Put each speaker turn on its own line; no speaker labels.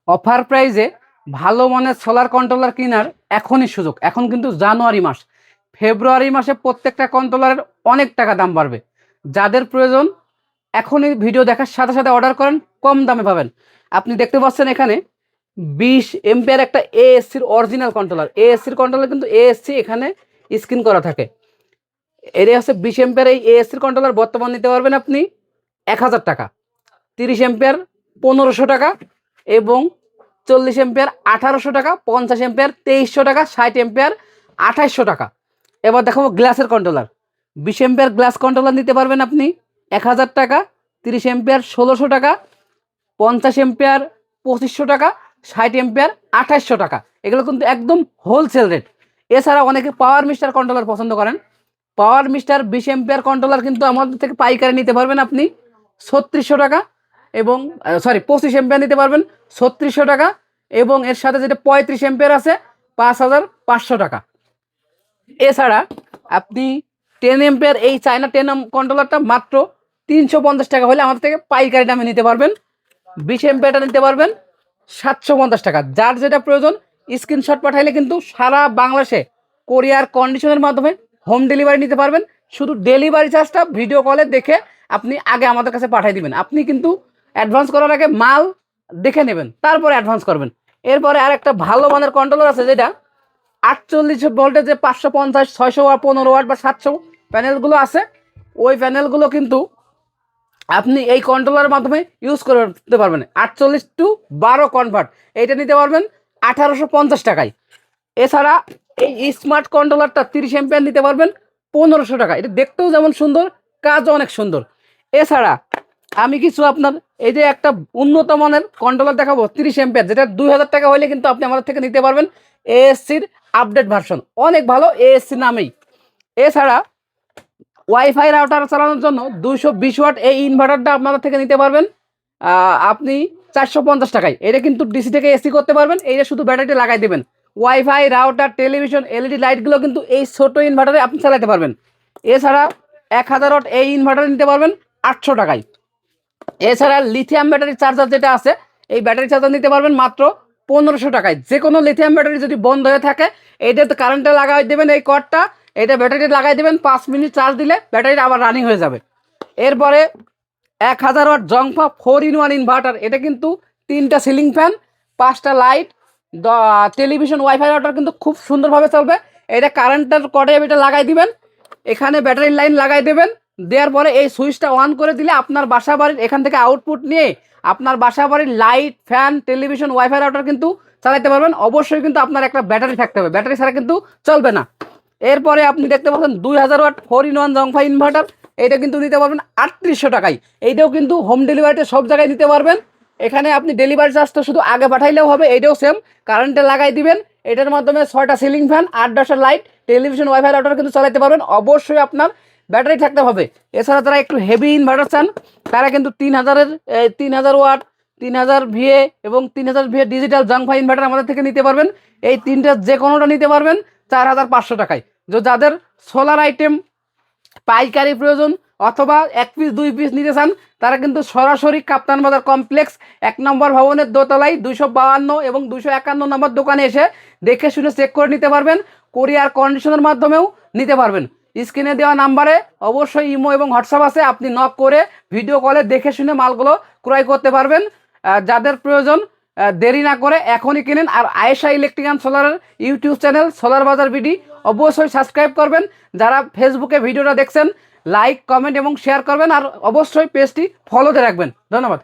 Offer প্রাইজে ভালো মানের সোলার কন্ট্রোলার কেনার এখনই সুযোগ। এখন কিন্তু জানুয়ারি মাস, ফেব্রুয়ারি মাসে প্রত্যেকটা কন্ট্রোলারের অনেক টাকা দাম বাড়বে। যাদের প্রয়োজন এখনই ভিডিও দেখার সাথে সাথে অর্ডার করেন, কম দামে পাবেন। আপনি দেখতে পাচ্ছেন এখানে 20 এম্পিয়ার একটা এএসসির অরিজিনাল কন্ট্রোলার। এএসসির কন্ট্রোলার কিন্তু এএসসি এখানে স্ক্রিন করা থাকে। এর হচ্ছে 20 এম্পিয়ার এই এএসসির কন্ট্রোলার বর্তমান নিতে পারবেন আপনি 1000 টাকা, 30 এম্পিয়ার 1500 টাকা এবং 40 এম্পিয়ার 1800 টাকা, 50 এম্পিয়ার 2300 টাকা, 60 এম্পিয়ার 2800 টাকা। এবার দেখাবো গ্লাসের কন্ট্রোলার। 20 এম্পিয়ার গ্লাস কন্ট্রোলার নিতে পারবেন আপনি 1000 টাকা, 30 এম্পিয়ার 1600 টাকা, 50 এম্পিয়ার 2500 টাকা, 60 এম্পিয়ার 2800 টাকা। এগুলো কিন্তু একদম হোলসেল রেট। এছাড়া অনেকে পাওয়ার মিস্টার কন্ট্রোলার পছন্দ করেন। পাওয়ার মিস্টার 20 এম্পিয়ার কন্ট্রোলার কিন্তু আমাদের থেকে পাইকারি নিতে পারবেন আপনি 3600 টাকা এবং 25 এম্পিয়ার নিতে পারবেন 3600 টাকা এবং এর সাথে যেটা 35 এম্পিয়ার আছে 5500 টাকা। এছাড়া আপনি 10 এম্পিয়ার এই চায়না 10 কন্ট্রোলারটা মাত্র 350 টাকা হলে আমাদের থেকে পাইকারি দামে নিতে পারবেন। 20 এম্পিয়ারটা নিতে পারবেন 750 টাকা। যার যেটা প্রয়োজন স্ক্রিনশট পাঠাইলে কিন্তু সারা বাংলাদেশে কোরিয়ার কন্ডিশনের মাধ্যমে হোম ডেলিভারি নিতে পারবেন। শুধু ডেলিভারি চার্জটা ভিডিও কলে দেখে আপনি আগে আমাদের কাছে পাঠিয়ে দিবেন। আপনি কিন্তু অ্যাডভান্স করার আগে মাল দেখে নেবেন, তারপরে অ্যাডভান্স করবেন। এরপরে আর একটা ভালো মানের কন্ট্রোলার আছে যেটা 48 ভোল্টের যে 550, 600 ওয়াট, 15 ওয়াট বা 700 প্যানেলগুলো আছে, ওই প্যানেলগুলো কিন্তু আপনি এই কন্ট্রোলারের মাধ্যমে ইউজ করতে পারবেন। 48:12 কনভার্ট, এইটা নিতে পারবেন 1850 টাকায়। এছাড়া এই স্মার্ট কন্ট্রোলারটা 30 এম্পিয়ার নিতে পারবেন 1500 টাকা। এটা দেখতেও যেমন সুন্দর, কাজও অনেক সুন্দর। এছাড়া আমি কিছু আপনার এই যে একটা উন্নত মানের কন্ট্রোলার দেখাবো 30 এম্পিয়ার, যেটা 2000 টাকা হলে কিন্তু আপনি আমাদের থেকে নিতে পারবেন এএসসির আপডেট ভার্সন, অনেক ভালো এএসসি নামেই। এছাড়া ওয়াইফাই রাউটার চালানোর জন্য 220 ওয়াট এই ইনভার্টারটা আপনাদের থেকে নিতে পারবেন আপনি 450 টাকায়। এটা কিন্তু ডিসি থেকে এসি করতে পারবেন, এইটা শুধু ব্যাটারিতে লাগাই দেবেন। ওয়াইফাই রাউটার টেলিভিশন এলইডি লাইটগুলো কিন্তু এই ছোট ইনভার্টারে আপনি চালাতে পারবেন। এছাড়া 1000 ওয়াট এই ইনভার্টার নিতে পারবেন 800 টাকায়। এছাড়া লিথিয়াম ব্যাটারি চার্জার যেটা আছে, এই ব্যাটারি চার্জার নিতে পারবেন মাত্র 1500 টাকায়। যে কোনো লিথিয়াম ব্যাটারি যদি বন্ধ হয়ে থাকে এইটাতে কারেন্টে লাগাই দেবেন, এই কর্ডটা এটা ব্যাটারিতে লাগাই দেবেন, 5 মিনিট চার্জ দিলে ব্যাটারিটা আবার রানিং হয়ে যাবে। এরপরে 1000 ওয়াট জংফা 4-in-1 ইনভার্টার, এটা কিন্তু 3টা সিলিং ফ্যান, 5টা লাইট, টেলিভিশন, ওয়াইফাই রাউটার কিন্তু খুব সুন্দরভাবে চলবে। এটা কারেন্টের কর্ডে এটা লাগাই দিবেন, এখানে ব্যাটারির লাইন লাগাই দেবেন, দেওয়ার পরে এই সুইচটা অন করে দিলে আপনার বাসা বাড়ির এখান থেকে আউটপুট নিয়ে আপনার বাসা বাড়ির light, fan, television, wifi router কিন্তু চালাতে পারবেন। অবশ্যই কিন্তু আপনার একটা ব্যাটারি থাকতে হবে, ব্যাটারি ছাড়া কিন্তু চলবে না। এরপরে আপনি দেখতে পাচ্ছেন 2000 ওয়াট 4-in-1 জংফা ইনভার্টার, এটা কিন্তু নিতে পারবেন 3800 টাকায়। এইটাও কিন্তু হোম ডেলিভারিতে সব জায়গায় নিতে পারবেন। এখানে আপনি ডেলিভারি চার্জ তো শুধু আগে পাঠাইলেও হবে, এইটাও সেম কারেন্টে লাগাই দিবেন। এটার মাধ্যমে 6টা সিলিং ফ্যান, 8-10টা লাইট, টেলিভিশন, ওয়াইফাই রাউটার কিন্তু চালাতে পারবেন। অবশ্যই আপনার ব্যাটারি থাকতে হবে। এছাড়া যারা একটু হেভি ইনভার্টার চান তারা কিন্তু 3000 ওয়াট, 3000 ভিএ এবং 3000 ভিএ ডিজিটাল জংফা ইনভার্টার আমাদের থেকে নিতে পারবেন। এই তিনটা যে কোনোটা নিতে পারবেন 4500 টাকায়। যাদের সোলার আইটেম পাইকারি প্রয়োজন অথবা 1 পিস 2 পিস নিতে চান তারা কিন্তু সরাসরি কাপ্তান বাজার কমপ্লেক্স 1 নম্বর ভবনের দোতলায় 252 এবং 251 নম্বর দোকানে এসে দেখে শুনে চেক করে নিতে পারবেন। কোরিয়ার কন্ডিশনের মাধ্যমেও নিতে পারবেন। স্ক্রিনে দেওয়া নাম্বারে অবশ্যই ইমো এবং হোয়াটসঅ্যাপ আছে, আপনি নক করে ভিডিও কলে দেখে শুনে মালগুলো ক্রয় করতে পারবেন। যাদের প্রয়োজন দেরি না করে এখনই কিনেন। আর আয়েশা ইলেকট্রিক অ্যান্ড সোলারের YouTube channel solar Bazar BD অবশ্যই সাবস্ক্রাইব করবেন। যারা ফেসবুকে ভিডিওটা দেখছেন লাইক, কমেন্ট এবং শেয়ার করবেন, আর অবশ্যই পেজটি ফলোতে রাখবেন। ধন্যবাদ।